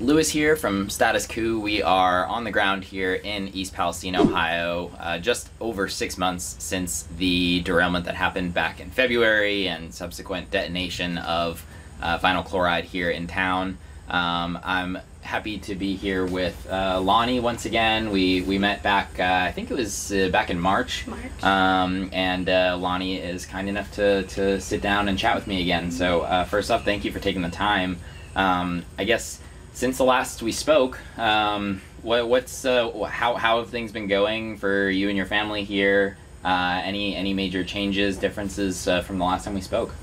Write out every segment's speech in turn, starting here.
Lewis here from Status Coup. We are on the ground here in East Palestine, Ohio, just over 6 months since the derailment that happened back in February and subsequent detonation of vinyl chloride here in town. I'm happy to be here with Lonnie once again. We met back, I think it was back in March. And Lonnie is kind enough to sit down and chat with me again. So first off, thank you for taking the time. I guess since the last we spoke, how have things been going for you and your family here? Any major changes, differences from the last time we spoke?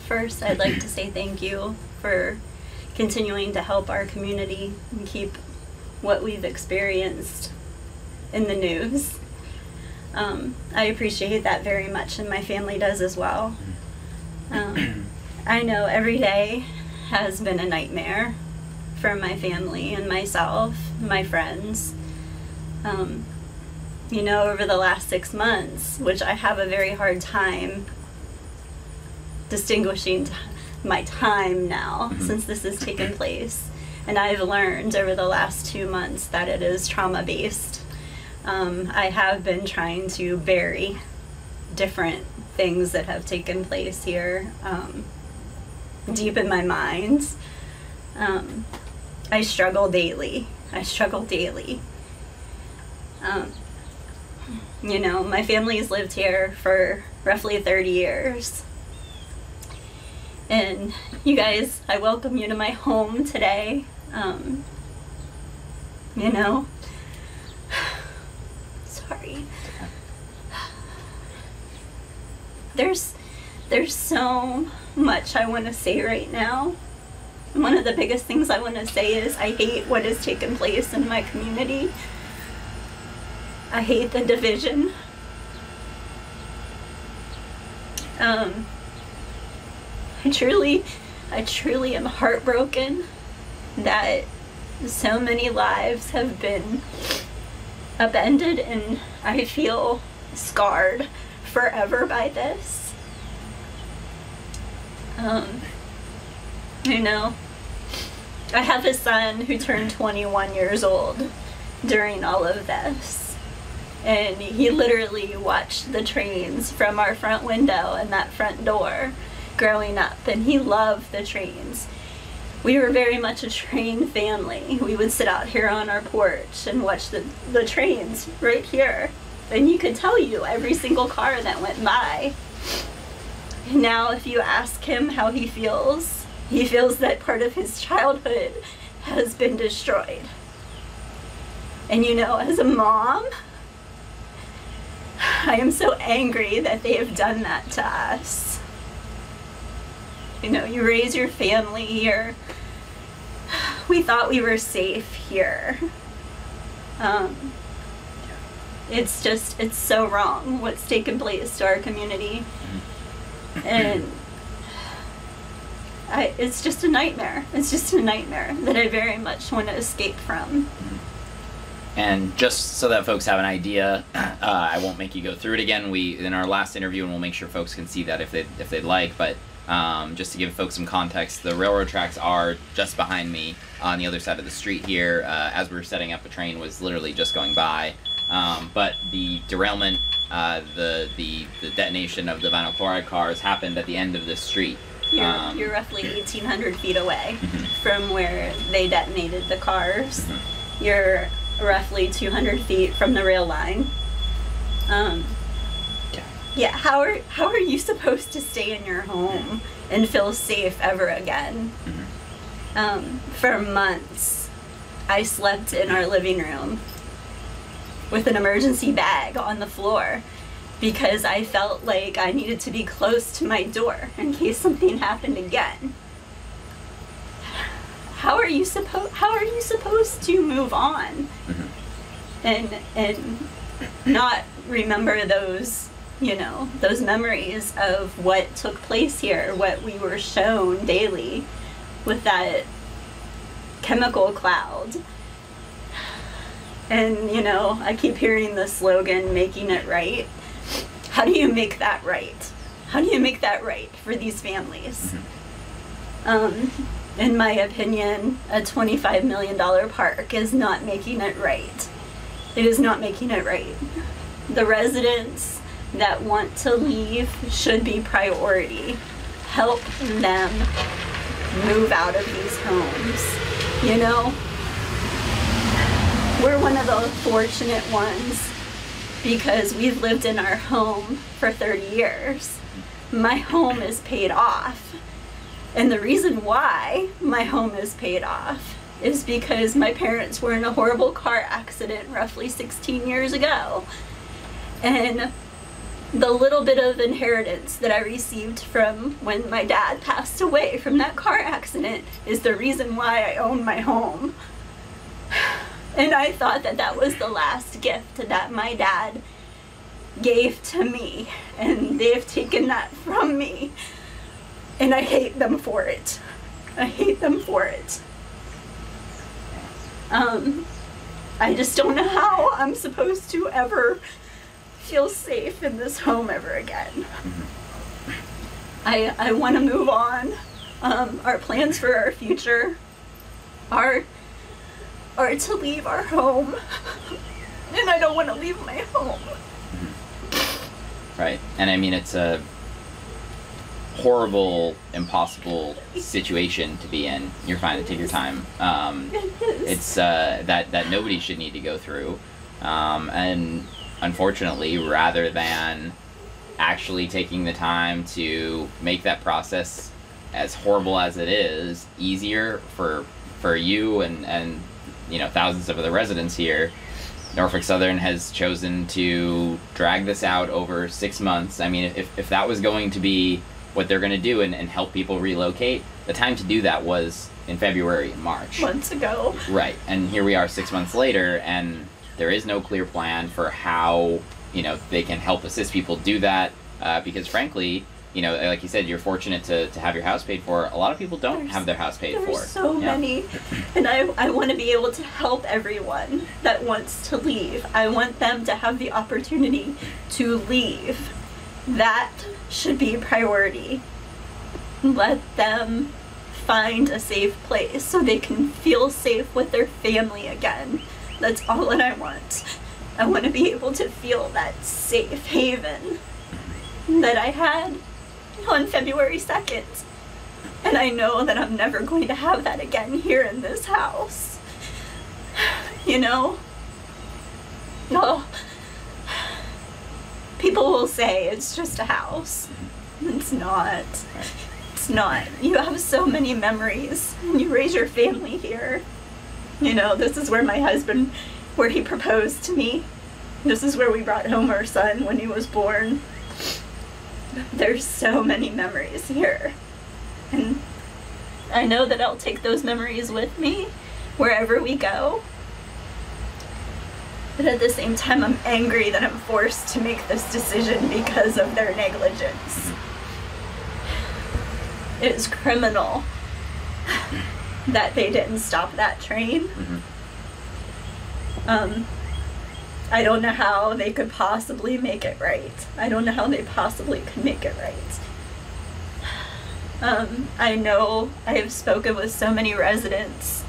First, I'd like to say thank you for continuing to help our community and keep what we've experienced in the news. I appreciate that very much, and my family does as well. I know every day has been a nightmare for my family and myself, my friends. You know, over the last 6 months, which I have a very hard time distinguishing my time now since this has taken place. And I've learned over the last 2 months that it is trauma-based. I have been trying to bury different things that have taken place here deep in my mind. I struggle daily. You know, my family's lived here for roughly 30 years. And you guys, I welcome you to my home today. You know, sorry. There's so much I want to say right now. One of the biggest things I want to say is I hate what has taken place in my community. I hate the division. I truly am heartbroken that so many lives have been upended, and I feel scarred forever by this. You know, I have a son who turned 21 years old during all of this, and he literally watched the trains from our front window and that front door growing up, and he loved the trains. We were very much a train family. We would sit out here on our porch and watch the trains right here, and you could tell you every single car that went by. And now if you ask him how he feels that part of his childhood has been destroyed. And you know, as a mom, I am so angry that they have done that to us. You know, you raise your family here. We thought we were safe here. It's so wrong what's taken place to our community. And it's just a nightmare. It's just a nightmare that I very much want to escape from. And just so that folks have an idea, I won't make you go through it again. In our last interview, and we'll make sure folks can see that if they'd like, but just to give folks some context, the railroad tracks are just behind me on the other side of the street here. As we were setting up, a train was literally just going by. But the derailment, the detonation of the vinyl chloride cars happened at the end of this street. You're roughly 1,800 feet away from where they detonated the cars. You're roughly 200 feet from the rail line. Yeah, how are you supposed to stay in your home and feel safe ever again? For months, I slept in our living room with an emergency bag on the floor because I felt like I needed to be close to my door in case something happened again. How are you supposed to move on and not remember those, you know, those memories of what took place here, what we were shown daily with that chemical cloud? And, you know, I keep hearing the slogan, making it right. How do you make that right? How do you make that right for these families? In my opinion, a $25 million park is not making it right. It is not making it right. The residents that want to leave should be priority. Help them move out of these homes. You know, we're one of the fortunate ones because we've lived in our home for 30 years. My home is paid off. And the reason why my home is paid off is because my parents were in a horrible car accident roughly 16 years ago. And the little bit of inheritance that I received from when my dad passed away from that car accident is the reason why I own my home. And I thought that that was the last gift that my dad gave to me, and they've taken that from me. And I hate them for it. I hate them for it. I just don't know how I'm supposed to ever feel safe in this home ever again. I want to move on. Our plans for our future are to leave our home. And I don't want to leave my home. Right. And I mean, it's a horrible, impossible situation to be in. You're fine to take your time. It's that nobody should need to go through. And unfortunately, rather than actually taking the time to make that process, as horrible as it is, easier for you and you know, thousands of other residents here, Norfolk Southern has chosen to drag this out over 6 months. I mean, if that was going to be what they're going to do and help people relocate, the time to do that was in February and March. Months ago. Right. And here we are 6 months later, and there is no clear plan for how, you know, they can help assist people do that. Because frankly, you know, like you said, you're fortunate to have your house paid for. A lot of people don't have their house paid for. There's so many. And I want to be able to help everyone that wants to leave. I want them to have the opportunity to leave. That should be a priority. Let them find a safe place so they can feel safe with their family again. That's all that I want. I want to be able to feel that safe haven that I had on February 2nd. And I know that I'm never going to have that again here in this house. You know? No. People will say it's just a house. It's not. It's not. You have so many memories when you raise your family here. You know, this is where my husband, where he proposed to me. This is where we brought home our son when he was born. There's so many memories here. And I know that I'll take those memories with me wherever we go. But at the same time, I'm angry that I'm forced to make this decision because of their negligence. It is criminal that they didn't stop that train. I don't know how they could possibly make it right. I don't know how they possibly could make it right. I know I have spoken with so many residents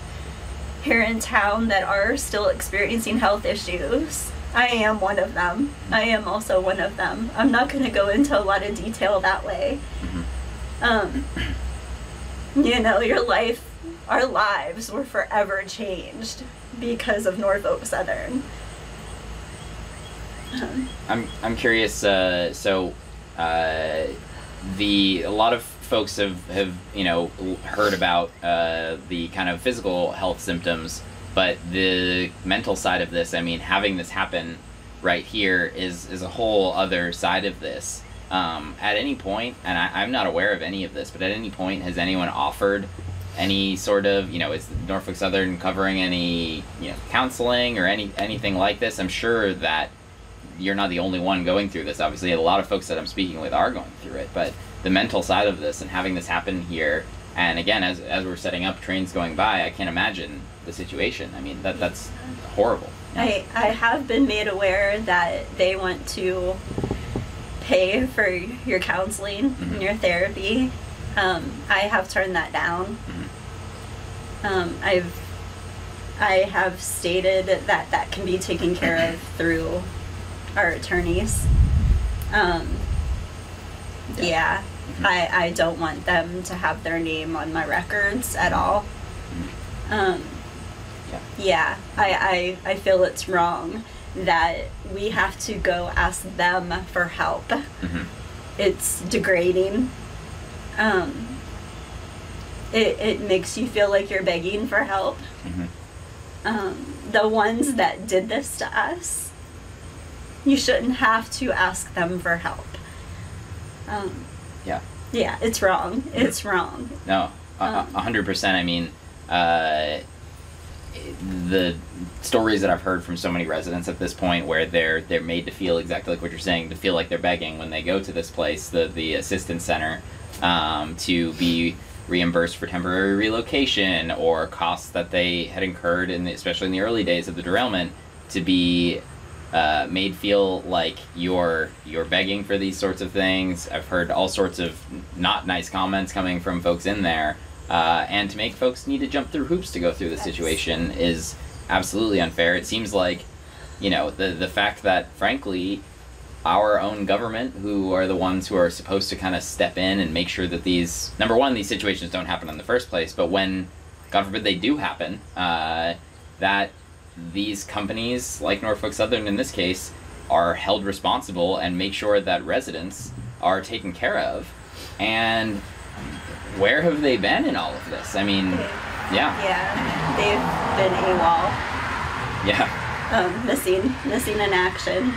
here in town that are still experiencing health issues. I am one of them. I am also one of them. I'm not going to go into a lot of detail that way. You know, our lives were forever changed because of Norfolk Southern. I'm curious. A lot of folks have you know, heard about the kind of physical health symptoms, but the mental side of this. I mean, having this happen right here is a whole other side of this. At any point, and I'm not aware of any of this, but at any point, has anyone offered any sort of, you know, is Norfolk Southern covering any, you know, counseling or anything like this? I'm sure that you're not the only one going through this. Obviously, a lot of folks that I'm speaking with are going through it, but the mental side of this and having this happen here, and again, as we're setting up trains going by, I can't imagine the situation. I mean, that's horrible. I have been made aware that they want to pay for your counseling and your therapy. I have turned that down. I have stated that can be taken care of through our attorneys. Yeah, I don't want them to have their name on my records at all. Yeah, I feel it's wrong that we have to go ask them for help. It's degrading. It makes you feel like you're begging for help. The ones that did this to us, you shouldn't have to ask them for help. Yeah, it's wrong. It's wrong. No, 100%. I mean, the stories that I've heard from so many residents at this point, where they're made to feel exactly like what you're saying, to feel like they're begging when they go to this place, the assistance center, to be reimbursed for temporary relocation or costs that they had incurred, especially in the early days of the derailment, to be made feel like you're begging for these sorts of things. I've heard all sorts of not nice comments coming from folks in there, and to make folks need to jump through hoops to go through the situation is absolutely unfair. It seems like, the fact that, frankly, our own government, who are the ones who are supposed to kind of step in and make sure that these situations don't happen in the first place, but when, God forbid, they do happen, that these companies, like Norfolk Southern in this case, are held responsible and make sure that residents are taken care of. And where have they been in all of this? I mean, yeah, they've been AWOL. Missing in action.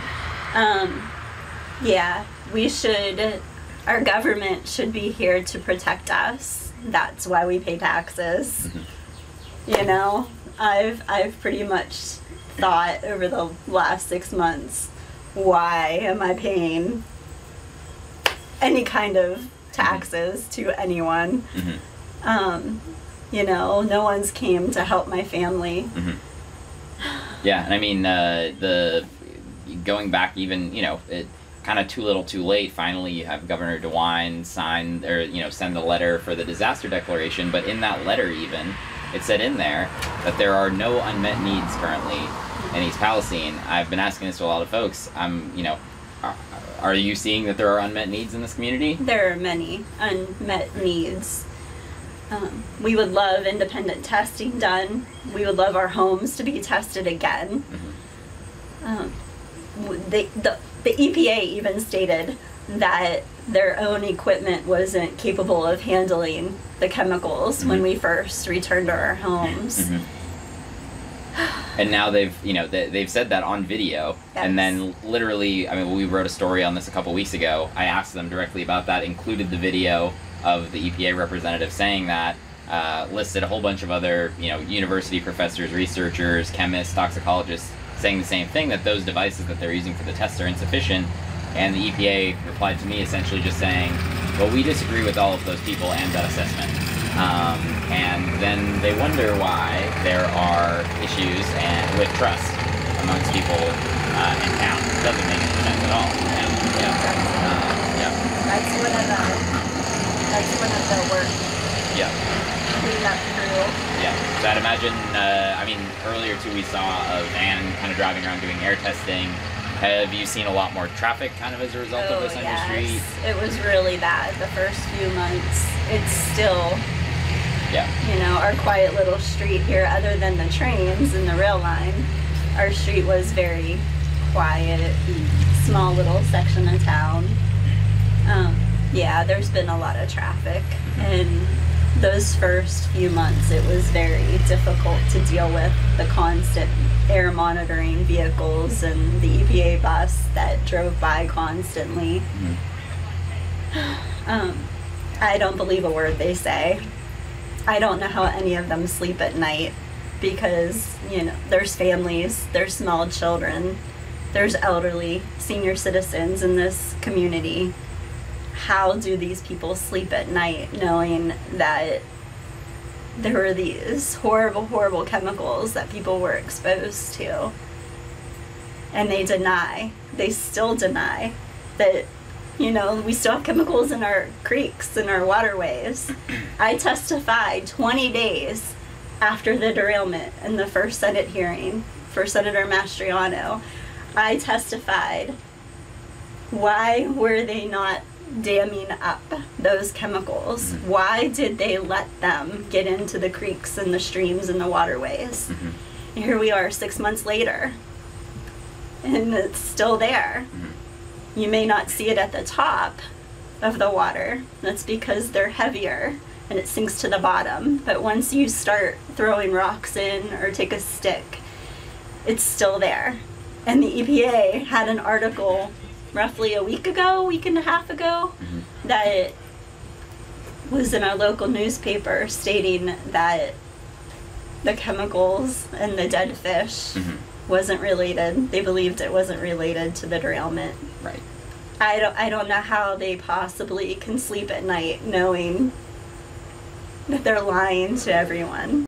Our government should be here to protect us. That's why we pay taxes. I've pretty much thought over the last 6 months, why am I paying any kind of taxes to anyone? No one's came to help my family. Yeah, and I mean, going back even, it kind of too little too late. Finally, you have Governor DeWine sign or, send the letter for the disaster declaration, but in that letter even, it said in there that there are no unmet needs currently in East Palestine. I've been asking this to a lot of folks. Are you seeing that there are unmet needs in this community? There are many unmet needs. We would love independent testing done. We would love our homes to be tested again. The EPA even stated that their own equipment wasn't capable of handling the chemicals when we first returned to our homes. And now they've said that on video. Yes. And then literally, we wrote a story on this a couple weeks ago. I asked them directly about that, included the video of the EPA representative saying that, listed a whole bunch of other, university professors, researchers, chemists, toxicologists saying the same thing, that those devices that they're using for the tests are insufficient. And the EPA replied to me essentially just saying, well, we disagree with all of those people and that assessment. And then they wonder why there are issues with trust amongst people in town. It doesn't make any sense at all. That's one of the work. Cleanup crew. So I'd imagine, earlier too we saw a van kind of driving around doing air testing. Have you seen a lot more traffic kind of as a result of this on your street? It was really bad the first few months. It's still, our quiet little street here, other than the trains and the rail line, our street was very quiet, small little section of town. There's been a lot of traffic, and those first few months it was very difficult to deal with the constant air monitoring vehicles and the EPA bus that drove by constantly. I don't believe a word they say. I don't know how any of them sleep at night, because there's families, there's small children, there's elderly senior citizens in this community. How do these people sleep at night knowing that there were these horrible, horrible chemicals that people were exposed to? And they still deny that, we still have chemicals in our creeks and our waterways. I testified 20 days after the derailment in the first Senate hearing for Senator Mastriano, I testified, why were they not damming up those chemicals? Mm-hmm. Why did they let them get into the creeks and the streams and the waterways? Mm-hmm. And here we are 6 months later, and it's still there. Mm-hmm. You may not see it at the top of the water. That's because they're heavier and it sinks to the bottom. But once you start throwing rocks in or take a stick, it's still there. And the EPA had an article roughly a week and a half ago, Mm-hmm. that was in a local newspaper stating that the chemicals and the dead fish Mm-hmm. wasn't related. They believed it wasn't related to the derailment. Right. I don't know how they possibly can sleep at night knowing that they're lying to everyone.